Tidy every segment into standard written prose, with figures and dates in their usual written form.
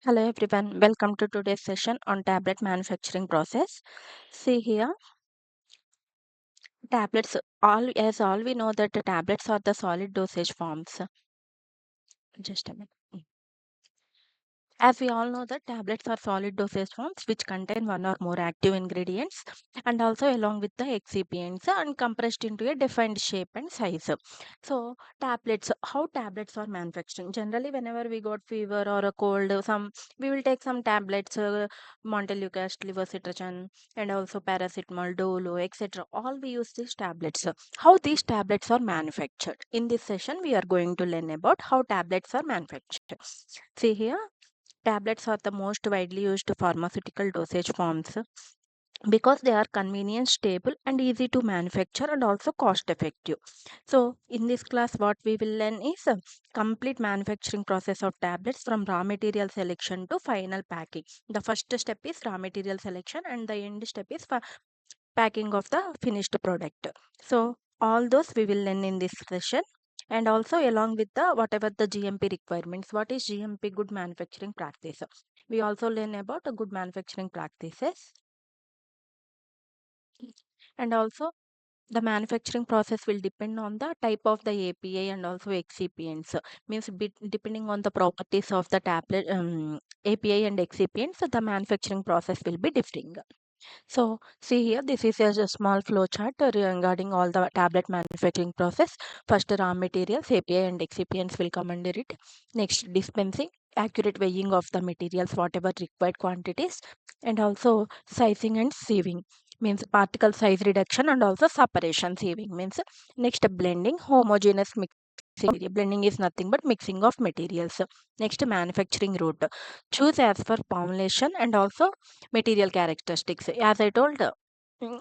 Hello everyone, welcome to today's session on tablet manufacturing process. See here, tablets, all we know that the tablets are the solid dosage forms. Just a minute. As we all know that tablets are solid dosage forms which contain one or more active ingredients and also along with the excipients and compressed into a defined shape and size. So tablets, how tablets are manufacturing? Generally, whenever we got fever or a cold, some we will take some tablets, Montelukast, levocetirizine, and also paracetamol, Dolo, etc. All we use these tablets. How these tablets are manufactured? In this session, we are going to learn about how tablets are manufactured. See here. Tablets are the most widely used pharmaceutical dosage forms because they are convenient, stable, and easy to manufacture and also cost effective. So, in this class, what we will learn is a complete manufacturing process of tablets from raw material selection to final packing. The first step is raw material selection, and the end step is for packing of the finished product. So all those we will learn in this session, and also along with the whatever the GMP requirements. What is GMP, good manufacturing practice? We also learn about a good manufacturing practices, and also the manufacturing process will depend on the type of the API and also excipients. Means depending on the properties of the tablet API and excipients, the manufacturing process will be differing. So, see here, this is a small flow chart regarding all the tablet manufacturing process. First, raw materials, API and excipients will come under it. Next, dispensing, accurate weighing of the materials, whatever required quantities, and also sizing and sieving. Means particle size reduction and also separation. Sieving means next blending, homogeneous mixing. Blending is nothing but mixing of materials. Next, manufacturing route. Choose as per formulation and also material characteristics. As I told,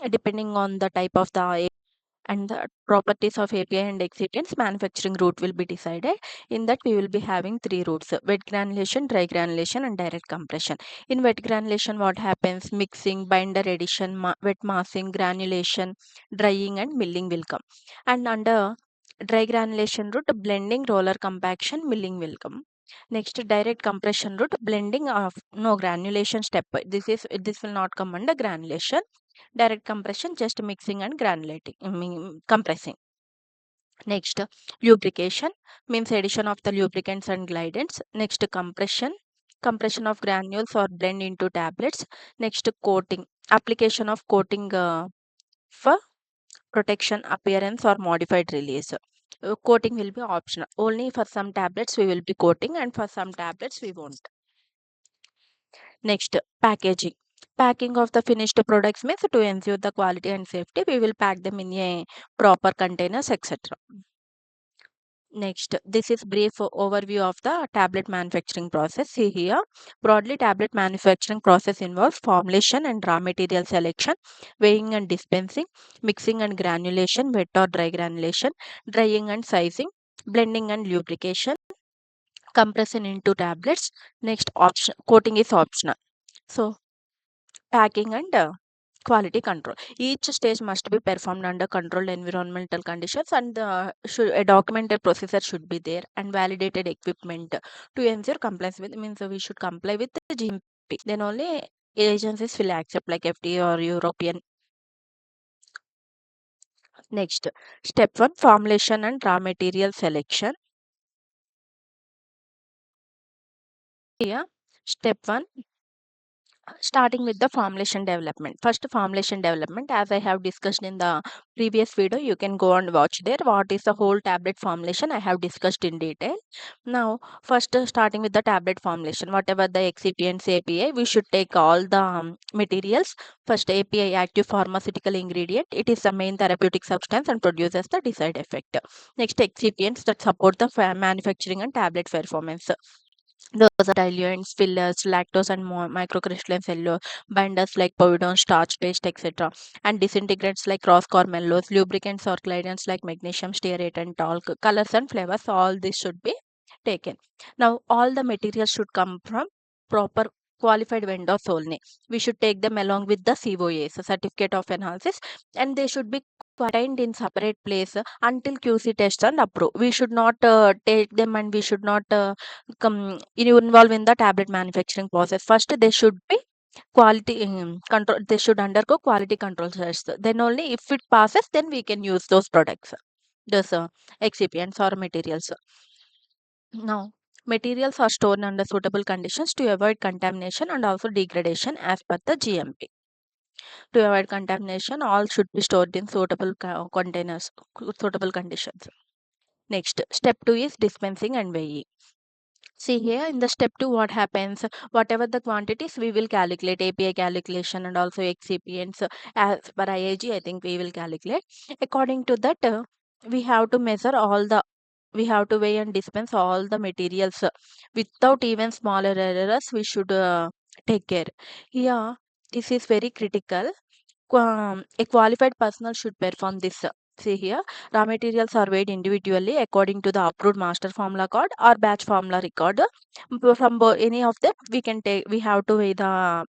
depending on the type of the and the properties of API and excipients, manufacturing route will be decided. In that, we will be having three routes: wet granulation, dry granulation, and direct compression. In wet granulation, what happens? Mixing, binder addition, wet massing, granulation, drying, and milling will come. And under dry granulation route, blending, roller compaction, milling will come. Next, direct compression route, blending of no granulation step. This will not come under granulation. Direct compression, just mixing and granulating, compressing. Next, lubrication means addition of the lubricants and glidants. Next, compression of granules or blend into tablets. Next, coating, application of coating for protection, appearance, or modified release. Coating will be optional. Only for some tablets we will be coating, and for some tablets we won't. Next, packaging. Packing of the finished products means to ensure the quality and safety, we will pack them in a proper containers, etc. Next, this is brief overview of the tablet manufacturing process. See here, broadly, tablet manufacturing process involves formulation and raw material selection, weighing and dispensing, mixing and granulation, wet or dry granulation, drying and sizing, blending and lubrication, compression into tablets. Next, option coating is optional. So, packing and quality control. Each stage must be performed under controlled environmental conditions, and a documented procedure should be there and validated equipment to ensure compliance with, means we should comply with the GMP. Then only agencies will accept like FDA or European. Next, step one, formulation and raw material selection. Here, step one, starting with the formulation development. First, formulation development, as I have discussed in the previous video, you can go and watch there. What is the whole tablet formulation, I have discussed in detail. Now, first, starting with the tablet formulation, whatever the excipients, API, we should take all the materials. First, API, active pharmaceutical ingredient, it is the main therapeutic substance and produces the desired effect. Next, excipients that support the manufacturing and tablet performance. Those are diluents, fillers, lactose and microcrystalline cellulose, binders like povidone, starch paste, etc. And disintegrants like cross cormellose, lubricants or glidants like magnesium stearate and talc, colors and flavors, all this should be taken. Now, all the materials should come from proper qualified vendors only. We should take them along with the COAs, Certificate of Analysis, and they should be quarantined in separate place until QC tests and approve. We should not take them, and we should not involve in the tablet manufacturing process. First, they should be quality control. They should undergo quality control tests. Then only if it passes, then we can use those products, those excipients or materials. Now, materials are stored under suitable conditions to avoid contamination and also degradation as per the GMP. To avoid contamination, all should be stored in suitable containers, suitable conditions. Next, step 2 is dispensing and weighing. See here in the step 2, what happens? Whatever the quantities, we will calculate API calculation and also excipients as per IAG. I think we will calculate. According to that, we have to measure all the, we have to weigh and dispense all the materials without even smaller errors. We should take care. Yeah, this is very critical. A qualified personnel should perform this. See here, raw materials are weighed individually according to the approved master formula code or batch formula record. From any of them, we can take. We have to weigh the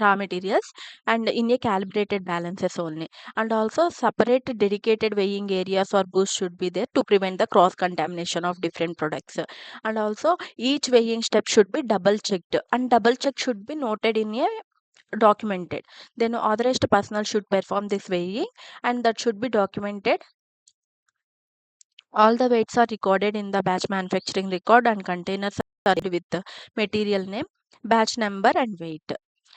raw materials and in a calibrated balances only. And also, separate dedicated weighing areas or booths should be there to prevent the cross contamination of different products. And also, each weighing step should be double checked, and double check should be noted in a documented. Then authorized personnel should perform this weighing, and that should be documented. All the weights are recorded in the batch manufacturing record, and containers are with the material name, batch number and weight.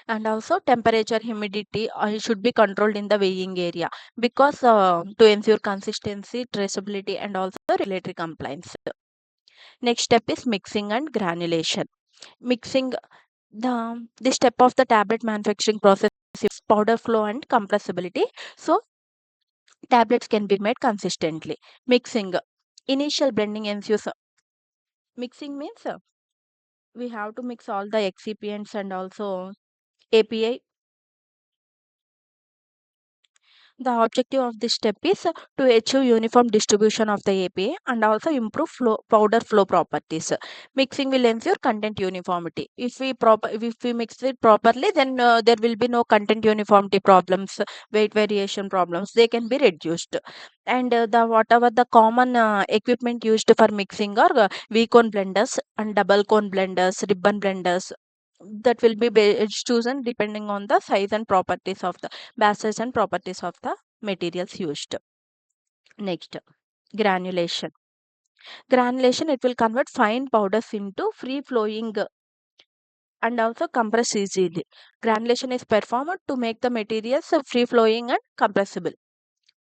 And also temperature, humidity should be controlled in the weighing area, because to ensure consistency, traceability and also regulatory compliance. Next step is mixing and granulation. Mixing, the step of the tablet manufacturing process is powder flow and compressibility, so tablets can be made consistently. Mixing, initial blending ensues. Mixing means we have to mix all the excipients and also API. The objective of this step is to achieve uniform distribution of the API and also improve powder flow properties. Mixing will ensure content uniformity. If we mix it properly, then there will be no content uniformity problems, weight variation problems. They can be reduced. And the whatever the common equipment used for mixing are V cone blenders and double cone blenders, ribbon blenders. That will be chosen depending on the size and properties of the bases and properties of the materials used. Next, granulation. Granulation, it will convert fine powders into free flowing and also compress easily. Granulation is performed to make the materials free flowing and compressible.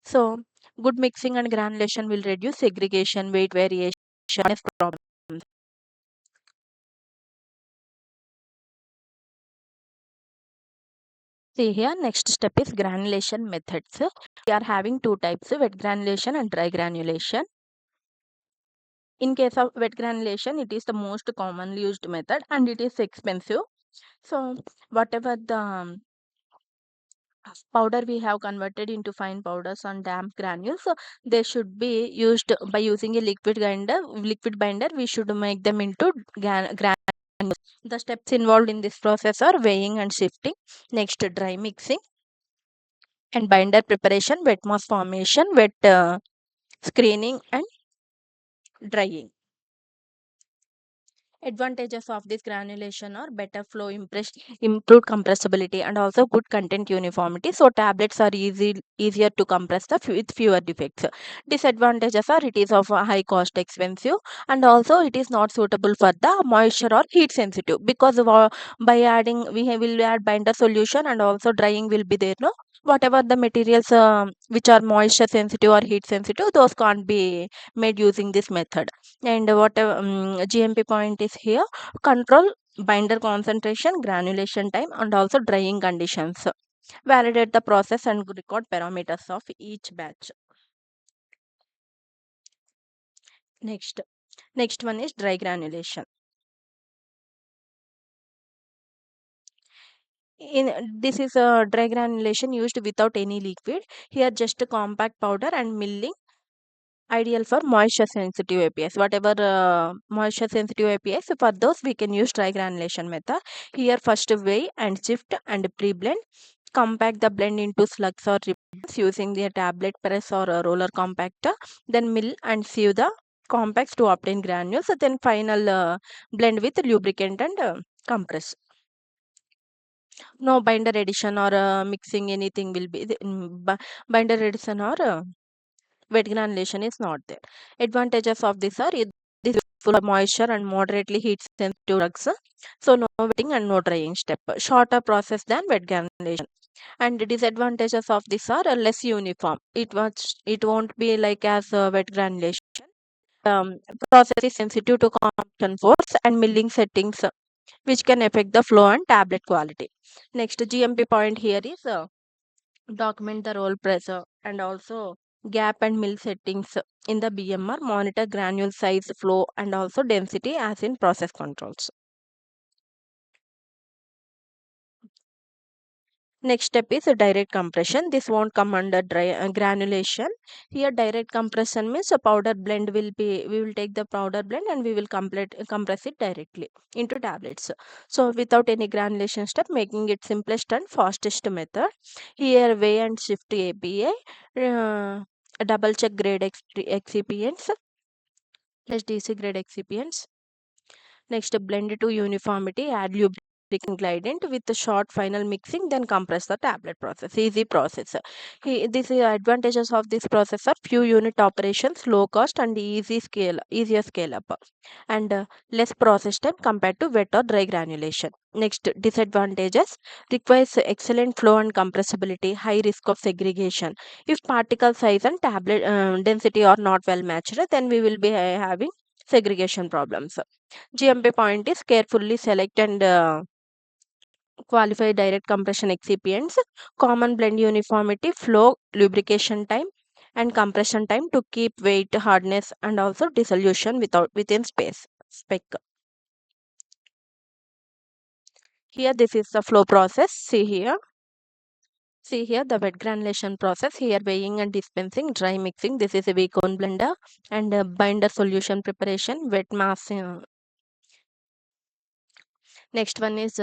So, good mixing and granulation will reduce segregation, weight variation, problems. See here, next step is granulation methods. We are having two types, wet granulation and dry granulation. In case of wet granulation, it is the most commonly used method and it is expensive. So, whatever the powder we have converted into fine powders and damp granules, so they should be used by using a liquid binder. We should make them into granules. The steps involved in this process are weighing and shifting. Next, dry mixing and binder preparation, wet mass formation, wet screening and drying. Advantages of this granulation are better flow, improved compressibility, and also good content uniformity. So tablets are easier to compress with fewer defects. Disadvantages are it is of a high cost, expensive, and also it is not suitable for the moisture or heat sensitive, because by adding will add binder solution and also drying will be there. No, whatever the materials which are moisture sensitive or heat sensitive, those can't be made using this method. And whatever GMP point is here, control binder concentration, granulation time and also drying conditions. Validate the process and record parameters of each batch. Next one is dry granulation. In this is a dry granulation used without any liquid. Here just a compact powder and milling, ideal for moisture sensitive APIs. Whatever moisture sensitive APIs, for those we can use dry granulation method. Here first weigh and shift and pre-blend. Compact the blend into slugs or ribbons using the tablet press or a roller compactor. Then mill and sieve the compacts to obtain granules. Then final blend with lubricant and compress. No binder addition or mixing anything will be binder addition or wet granulation is not there. Advantages of this are this is full of moisture and moderately heat sensitive drugs. So no wetting and no drying step. Shorter process than wet granulation. And the disadvantages of this are less uniform. It won't be like as wet granulation. Um, Process is sensitive to compaction force and milling settings, which can affect the flow and tablet quality. Next GMP point here is document the roll pressure and also gap and mill settings in the BMR, monitor granule size, flow, and also density as in process controls. Next step is a direct compression. This won't come under dry granulation. Here, direct compression means a powder blend will be. We will take the powder blend and we will compress it directly into tablets. So, without any granulation step, making it simplest and fastest method. Here, weigh and shift APA. Double check grade excipients plus DC grade excipients. Next, blend to uniformity, add lubricant glidant with the short final mixing, then compress the tablet process. Easy process. These advantages of this process are few unit operations, low cost, and easier scale up, and less process time compared to wet or dry granulation. Next, disadvantages requires excellent flow and compressibility, high risk of segregation. If particle size and tablet density are not well matched, then we will be having segregation problems. GMP point is carefully select and qualify direct compression excipients, common blend uniformity, flow, lubrication time, and compression time to keep weight, hardness, and also dissolution within space spec. Here, this is the flow process. See here the wet granulation process. Here, weighing and dispensing, dry mixing. This is a weak cone blender and binder solution preparation, wet mass. Next one is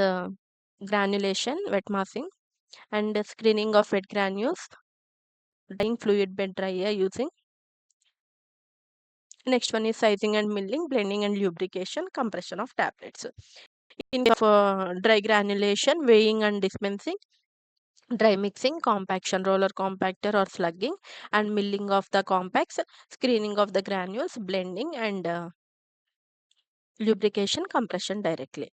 granulation, wet massing, and screening of wet granules, drying fluid bed dryer using. Next one is sizing and milling, blending and lubrication, compression of tablets. In case of dry granulation, weighing and dispensing, dry mixing, compaction, roller compactor or slugging, and milling of the compacts, screening of the granules, blending and lubrication, compression directly.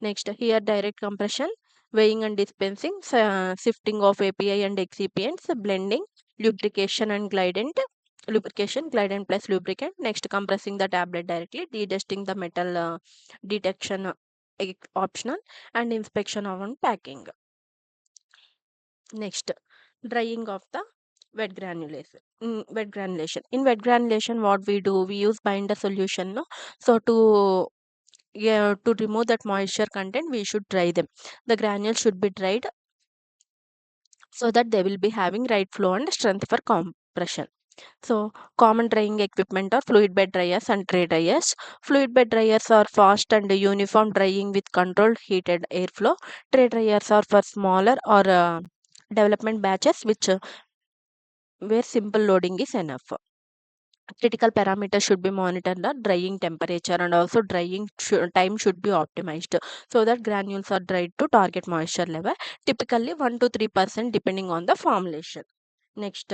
Next, here direct compression, weighing and dispensing, sifting of API and excipients, blending, lubrication and glidant, lubrication, glidant plus lubricant. Next, compressing the tablet directly, dedusting the metal detection optional, and inspection on packing. Next, drying of the wet granulation. Wet granulation. In wet granulation, what we do, we use binder solution. No, so to remove that moisture content we should dry them. The granules should be dried so that they will be having right flow and strength for compression. So common drying equipment are fluid bed dryers and tray dryers. Fluid bed dryers are fast and uniform drying with controlled heated airflow. Tray dryers are for smaller or development batches which where simple loading is enough. Critical parameters should be monitored, the drying temperature and also drying time should be optimized so that granules are dried to target moisture level, typically 1 to 3% depending on the formulation. Next,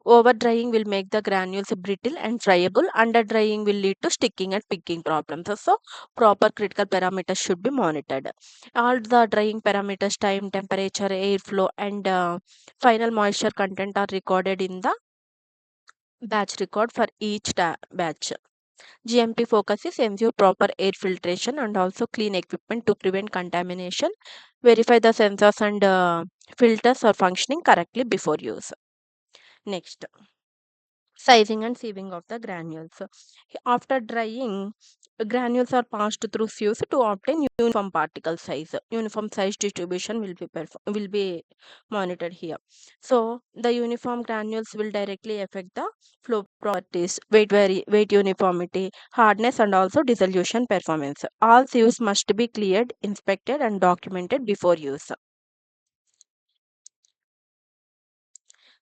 over drying will make the granules brittle and friable. Under drying will lead to sticking and picking problems. So proper critical parameters should be monitored. All the drying parameters, time, temperature, airflow, and final moisture content are recorded in the batch record for each batch. GMP focuses ensure proper air filtration and also clean equipment to prevent contamination. Verify the sensors and filters are functioning correctly before use. Next, sizing and sieving of the granules. After drying, granules are passed through sieves to obtain uniform particle size. Uniform size distribution will be monitored here. So the uniform granules will directly affect the flow properties, weight uniformity, hardness, and also dissolution performance. All sieves must be cleared, inspected, and documented before use.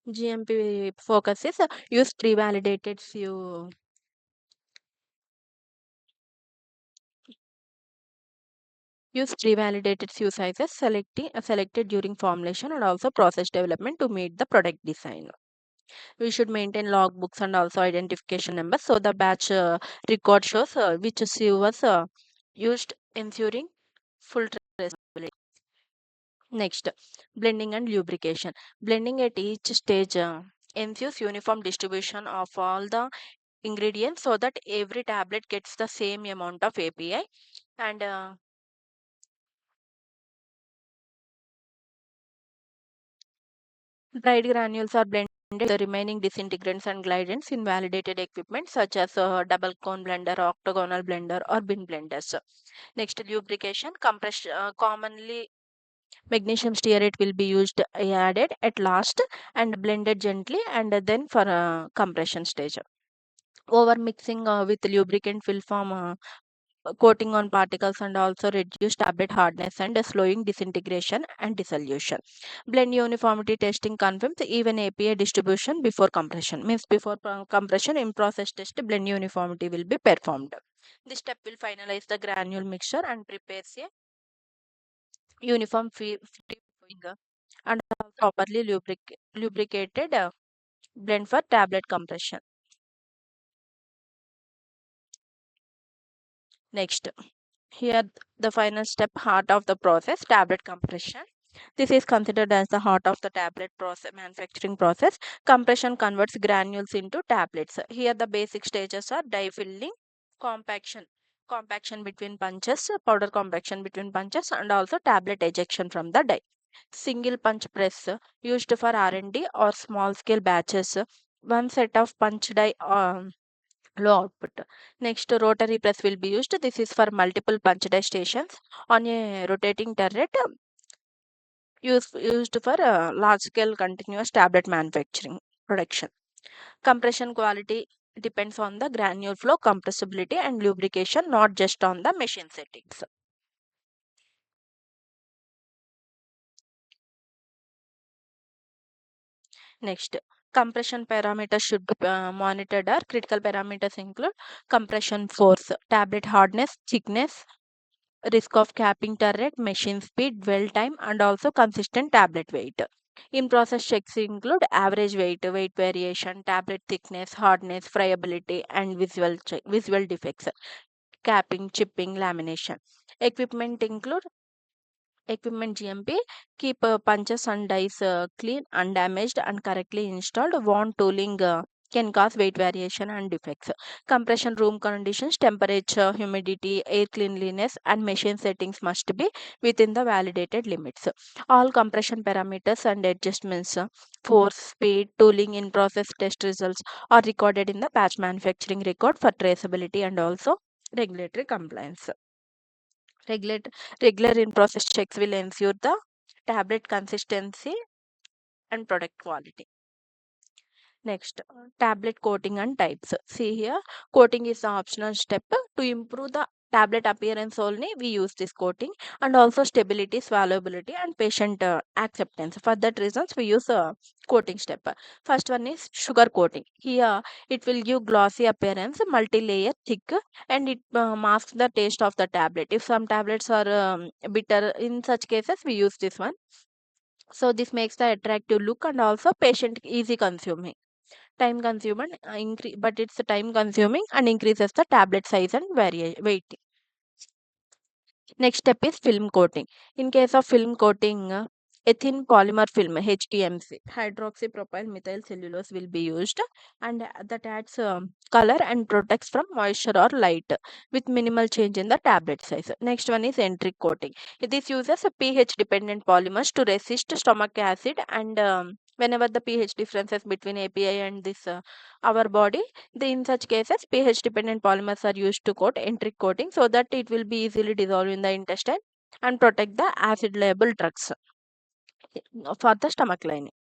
GMP focuses use pre-validated few use pre-validated few sizes selected during formulation and also process development to meet the product design. We should maintain logbooks and also identification numbers so the batch record shows which sieve was used, ensuring full traceability. Next, blending and lubrication. Blending at each stage ensures uniform distribution of all the ingredients so that every tablet gets the same amount of API. And dried granules are blended with the remaining disintegrants and glidants in validated equipment such as double cone blender, octagonal blender, or bin blenders. Next, lubrication. Commonly, magnesium stearate will be used added at last and blended gently and then for compression stage. Over mixing with lubricant will form coating on particles and also reduce tablet hardness and slowing disintegration and dissolution. Blend uniformity testing confirms even API distribution before compression. Means before compression in process test blend uniformity will be performed. This step will finalize the granule mixture and prepares a uniform free flowing and properly lubricated blend for tablet compression. Next, here the final step, heart of the process, tablet compression. This is considered as the heart of the tablet process manufacturing process. Compression converts granules into tablets. Here the basic stages are dye filling, compaction, compaction between punches, powder compaction between punches, and also tablet ejection from the dye. Single punch press used for R&D or small scale batches. One set of punch die low output. Next, rotary press will be used. This is for multiple punch die stations on a rotating turret used for large scale continuous tablet manufacturing production. Compression quality depends on the granule flow, compressibility, and lubrication, not just on the machine settings. Next, compression parameters should be monitored. Are critical parameters include compression force, tablet hardness, thickness, risk of capping turret, machine speed, dwell time, and also consistent tablet weight. In process checks include average weight, weight variation, tablet thickness, hardness, friability, and visual defects, capping, chipping, lamination. Equipment include equipment GMP, keep punches and dies clean, undamaged, and correctly installed. Wound tooling can cause weight variation and defects. Compression room conditions, temperature, humidity, air cleanliness, and machine settings must be within the validated limits. All compression parameters and adjustments, force, speed, tooling in process test results are recorded in the batch manufacturing record for traceability and also regulatory compliance. Regulate, regular in-process checks will ensure the tablet consistency and product quality. Next, tablet coating and types. See here, coating is the optional step to improve the tablet appearance only. We use this coating and also stability, swallowability, and patient acceptance. For that reasons, we use a coating step. First one is sugar coating. Here, it will give glossy appearance, multi-layer, thick, and it masks the taste of the tablet. If some tablets are bitter, in such cases, we use this one. So this makes the attractive look and also patient easy consuming. Time consuming but it's time consuming and increases the tablet size and weight. Next step is film coating. In case of film coating, a thin polymer film HTMC, hydroxypropyl methyl cellulose will be used, and that adds color and protects from moisture or light with minimal change in the tablet size. Next one is enteric coating. This uses a pH dependent polymers to resist stomach acid and whenever the pH differences between API and this our body, in such cases, pH dependent polymers are used to coat enteric coating so that it will be easily dissolved in the intestine and protect the acid labile drugs for the stomach lining.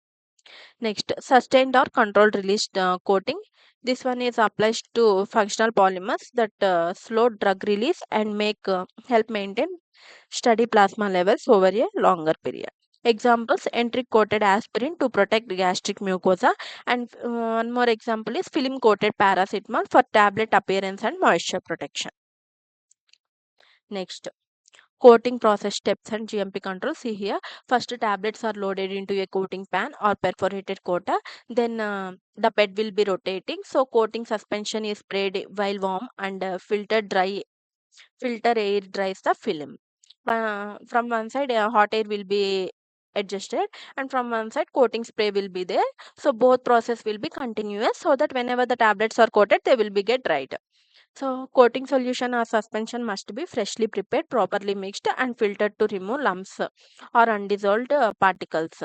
Next, sustained or controlled release coating. This one is applied to functional polymers that slow drug release and make help maintain steady plasma levels over a longer period. Examples: enteric coated aspirin to protect gastric mucosa, and one more example is film coated paracetamol for tablet appearance and moisture protection. Next, coating process steps and GMP control. See here, first tablets are loaded into a coating pan or perforated quota. Then the bed will be rotating. So coating suspension is sprayed while warm, and filter air dries the film. From one side, hot air will be adjusted, and from one side coating spray will be there. So both process will be continuous, so that whenever the tablets are coated, they will be get dried. So coating solution or suspension must be freshly prepared, properly mixed and filtered to remove lumps or undissolved particles.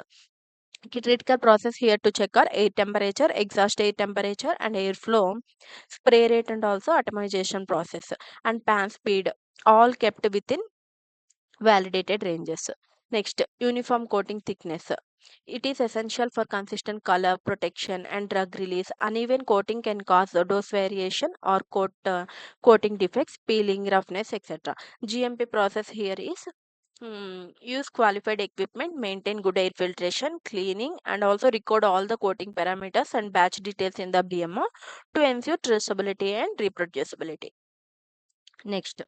Critical process here to check are air temperature, exhaust air temperature and airflow, spray rate and also atomization process, and pan speed, all kept within validated ranges. Next, uniform coating thickness. It is essential for consistent color, protection, and drug release. Uneven coating can cause dose variation or coating defects, peeling, roughness, etc. GMP process here is use qualified equipment, maintain good air filtration, cleaning, and also record all the coating parameters and batch details in the BMO to ensure traceability and reproducibility. Next,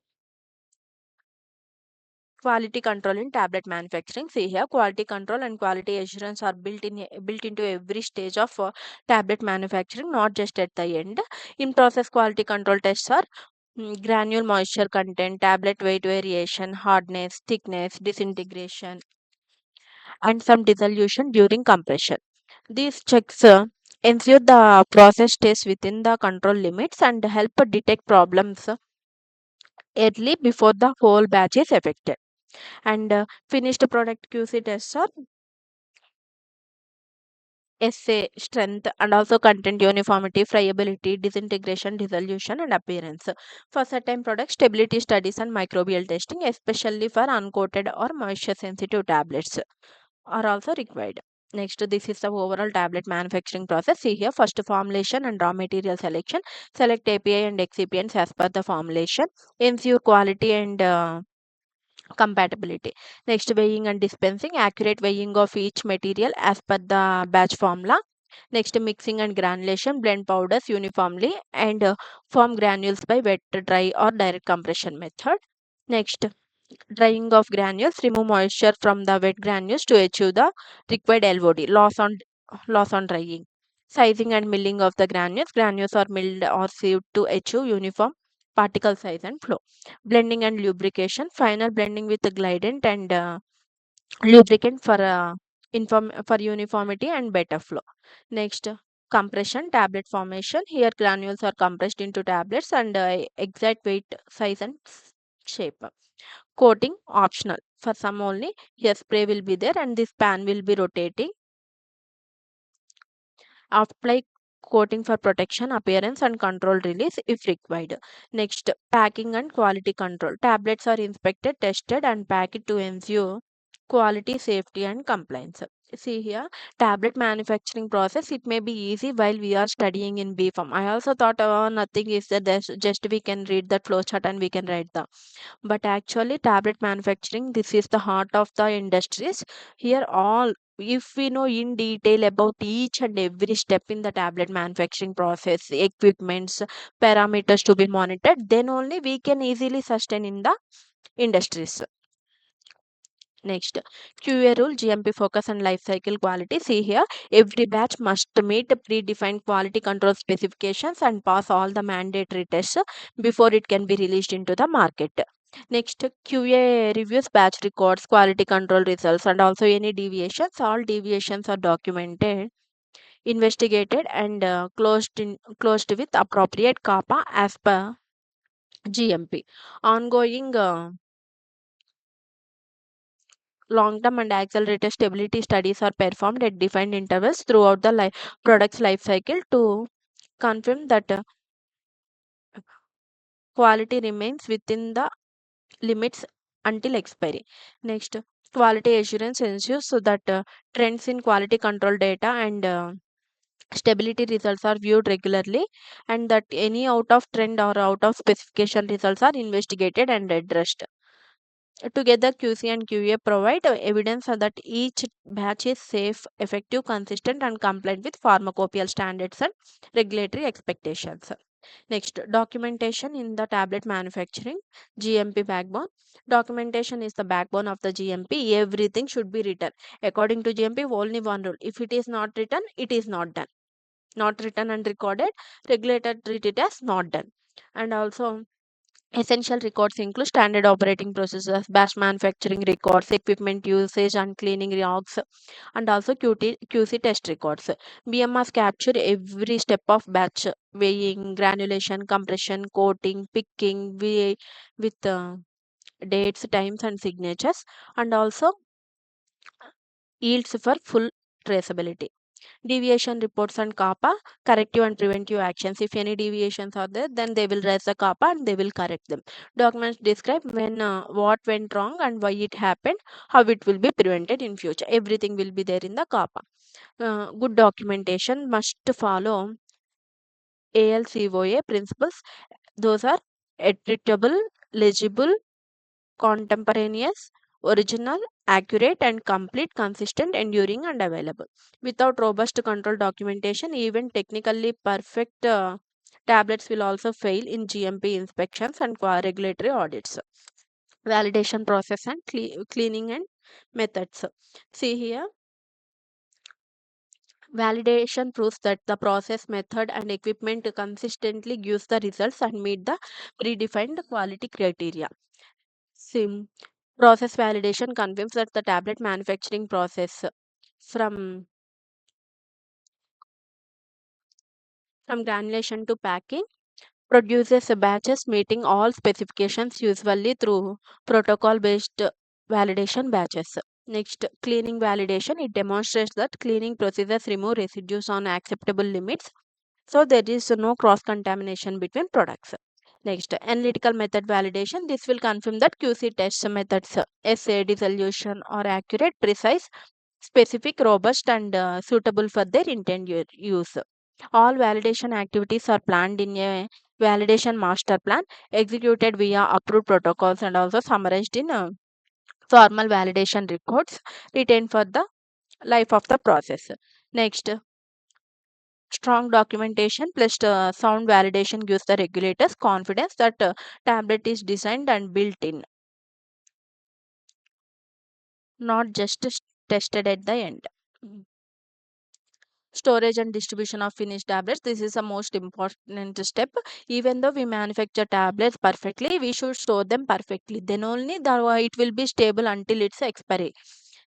quality control in tablet manufacturing. See here, quality control and quality assurance are built into every stage of tablet manufacturing, not just at the end. In process, quality control tests are granule moisture content, tablet weight variation, hardness, thickness, disintegration, and some dissolution during compression. These checks ensure the process stays within the control limits and help detect problems early before the whole batch is affected. And finished product QC tests are assay strength and also content uniformity, friability, disintegration, dissolution, and appearance. For certain products, stability studies and microbial testing, especially for uncoated or moisture sensitive tablets, are also required. Next, this is the overall tablet manufacturing process. See here, first formulation and raw material selection. Select API and excipients as per the formulation. Ensure quality and compatibility. Next, weighing and dispensing. Accurate weighing of each material as per the batch formula. Next, mixing and granulation. Blend powders uniformly and form granules by wet, dry, or direct compression method. Next, drying of granules. Remove moisture from the wet granules to achieve the required LOD, loss on drying. Sizing and milling of the granules. Granules are milled or sieved to achieve uniform particle size and flow. Blending and lubrication. Final blending with the glidant and lubricant for uniformity and better flow. Next, compression, tablet formation. Here granules are compressed into tablets and exact weight, size and shape. Coating optional for some only. Here spray will be there and this pan will be rotating. Apply coating for protection, appearance, and control release if required. Next, packing and quality control. Tablets are inspected, tested, and packed to ensure quality, safety, and compliance. See here, tablet manufacturing process. It may be easy while we are studying in B.Pharm. I also thought nothing is that just we can read that flow chart and we can write the. But actually, tablet manufacturing, this is the heart of the industries. Here, all if we know in detail about each and every step in the tablet manufacturing process, equipments, parameters to be monitored, then only we can easily sustain in the industries. Next, QA rule, GMP focus and life cycle quality. See here, every batch must meet predefined quality control specifications and pass all the mandatory tests before it can be released into the market. Next, QA reviews batch records, quality control results, and also any deviations. All deviations are documented, investigated, and closed with appropriate CAPA as per GMP. Ongoing long-term and accelerated stability studies are performed at defined intervals throughout the product's life cycle to confirm that quality remains within the limits until expiry. Next, quality assurance ensures so that trends in quality control data and stability results are viewed regularly, and that any out of trend or out of specification results are investigated and addressed. Together, QC and QA provide evidence that each batch is safe, effective, consistent, and compliant with pharmacopoeial standards and regulatory expectations. Next, documentation in the tablet manufacturing, GMP backbone. Documentation is the backbone of the GMP. Everything should be written. According to GMP, only one rule. If it is not written, it is not done. Not written and recorded, regulator treat it as not done. And also, essential records include standard operating procedures, batch manufacturing records, equipment usage and cleaning logs, and also QC test records. BMS capture every step of batch weighing, granulation, compression, coating, picking, with dates, times, and signatures, and also yields for full traceability. Deviation reports and kappa, corrective and preventive actions. If any deviations are there, then they will raise the kappa and they will correct them. Documents describe when what went wrong and why it happened, how it will be prevented in future. Everything will be there in the kappa. Good documentation must follow ALCOA principles. Those are editable, legible, contemporaneous, original, accurate, and complete, consistent, enduring, and available. Without robust control documentation, even technically perfect tablets will also fail in GMP inspections and regulatory audits. Validation process and cleaning and methods. See here, validation proves that the process, method, and equipment consistently gives the results and meet the predefined quality criteria. Sim Process validation confirms that the tablet manufacturing process from from granulation to packing produces batches meeting all specifications, usually through protocol based validation batches. Next, cleaning validation. It demonstrates that cleaning procedures remove residues on acceptable limits, so there is no cross contamination between products. Next, analytical method validation. This will confirm that QC test methods, assay, dissolution, are accurate, precise, specific, robust, and suitable for their intended use. All validation activities are planned in a validation master plan, executed via approved protocols, and also summarized in formal validation records retained for the life of the process. Next, strong documentation plus sound validation gives the regulators confidence that tablet is designed and built in, not just tested at the end. Mm. Storage and distribution of finished tablets. This is the most important step. Even though we manufacture tablets perfectly, we should store them perfectly. Then only it will be stable until its expiry.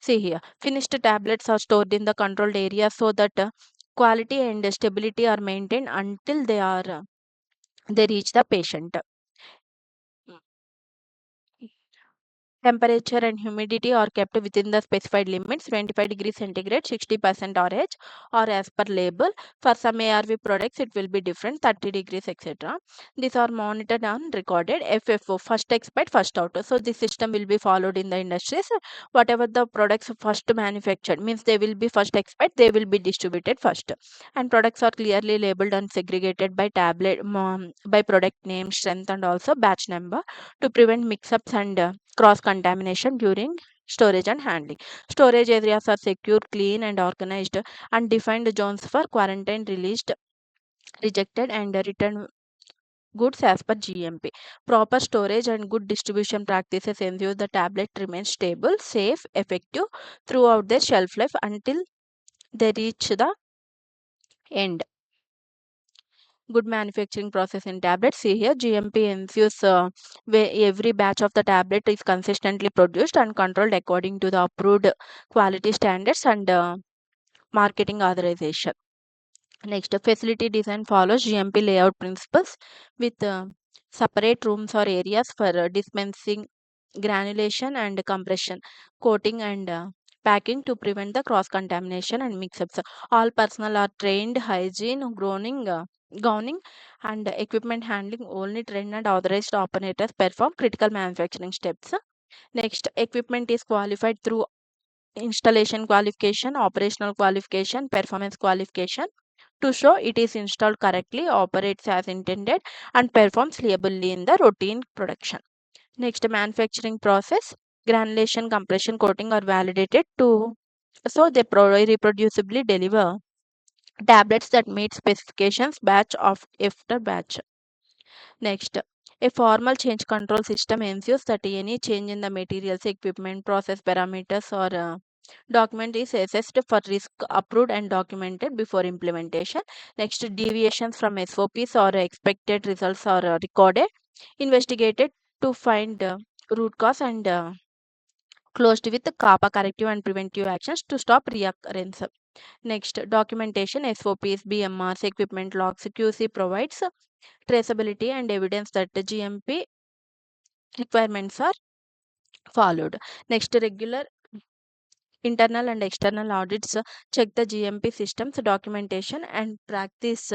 See here, finished tablets are stored in the controlled area so that quality and stability are maintained until they reach the patient. Temperature and humidity are kept within the specified limits, 25 degrees centigrade, 60% RH, or as per label. For some ARV products, it will be different, 30 degrees, etc. These are monitored and recorded. FFO, first expert, first out. So this system will be followed in the industries. Whatever the products first manufactured means they will be first expert, they will be distributed first. And products are clearly labeled and segregated by by product name, strength, and also batch number to prevent mix-ups and cross contamination during storage and handling. Storage areas are secure, clean, and organized, and defined zones for quarantine, released, rejected, and returned goods as per GMP. Proper storage and good distribution practices ensure the tablet remains stable, safe, effective throughout their shelf life until they reach the end. Good manufacturing process in tablets. See here, GMP ensures where every batch of the tablet is consistently produced and controlled according to the approved quality standards and marketing authorization. Next, facility design follows GMP layout principles with separate rooms or areas for dispensing, granulation, and compression, coating, and packing to prevent the cross contamination and mix-ups. All personnel are trained hygiene, gowning, and equipment handling. Only trained and authorized operators perform critical manufacturing steps. Next, equipment is qualified through installation qualification, operational qualification, performance qualification to show it is installed correctly, operates as intended, and performs reliably in the routine production. Next, manufacturing process, granulation, compression, coating are validated to so they reproducibly deliver tablets that meet specifications batch after batch. Next, a formal change control system ensures that any change in the materials, equipment, process parameters, or document is assessed for risk, approved, and documented before implementation. Next, deviations from SOPs or expected results are recorded, investigated to find root cause and closed with CAPA corrective and preventive actions to stop reoccurrence. Next, documentation, SOPs, BMRs, equipment logs, QC provides traceability and evidence that the GMP requirements are followed. Next, regular internal and external audits check the GMP systems, documentation, and practices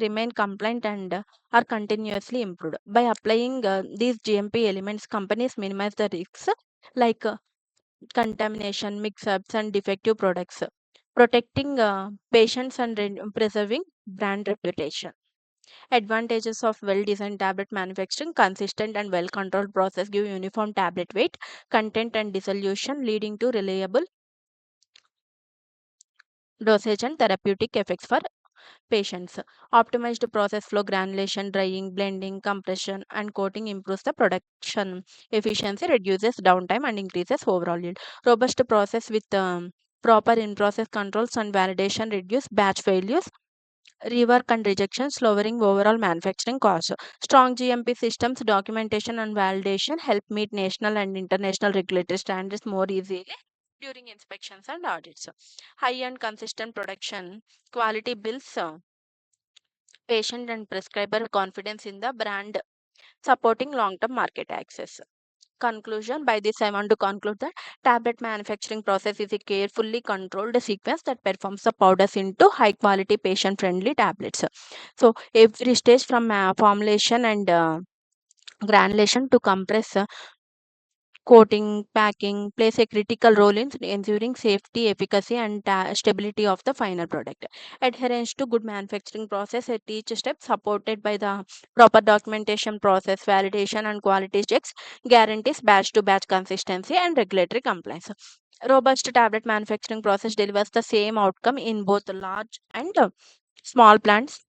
remain compliant and are continuously improved. By applying these GMP elements, companies minimize the risks like contamination, mix-ups, and defective products, protecting patients and preserving brand reputation. Advantages of well-designed tablet manufacturing: consistent and well-controlled process give uniform tablet weight, content, and dissolution, leading to reliable dosage and therapeutic effects for patients. Optimized process flow, granulation, drying, blending, compression, and coating improves the production efficiency, reduces downtime, and increases overall yield. Robust process with proper in-process controls and validation reduce batch failures, rework and rejections, lowering overall manufacturing costs. Strong GMP systems, documentation, and validation help meet national and international regulatory standards more easily during inspections and audits. High and consistent production quality builds patient and prescriber confidence in the brand, supporting long-term market access. Conclusion: by this I want to conclude that tablet manufacturing process is a carefully controlled sequence that performs the powders into high quality patient friendly tablets. So every stage from formulation and granulation to compress, coating, packing plays a critical role in ensuring safety, efficacy, and stability of the final product. Adherence to good manufacturing process at each step, supported by the proper documentation process, validation, and quality checks, guarantees batch to batch consistency and regulatory compliance. Robust tablet manufacturing process delivers the same outcome in both large and small plants: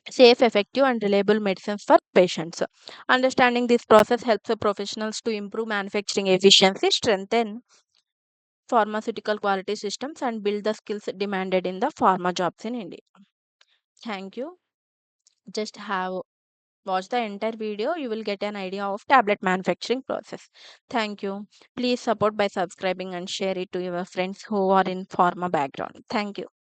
safe, effective, and reliable medicines for patients. Understanding this process helps the professionals to improve manufacturing efficiency, strengthen pharmaceutical quality systems, and build the skills demanded in the pharma jobs in India. Thank you. Just have watch the entire video. You will get an idea of tablet manufacturing process. Thank you. Please support by subscribing and share it to your friends who are in pharma background. Thank you.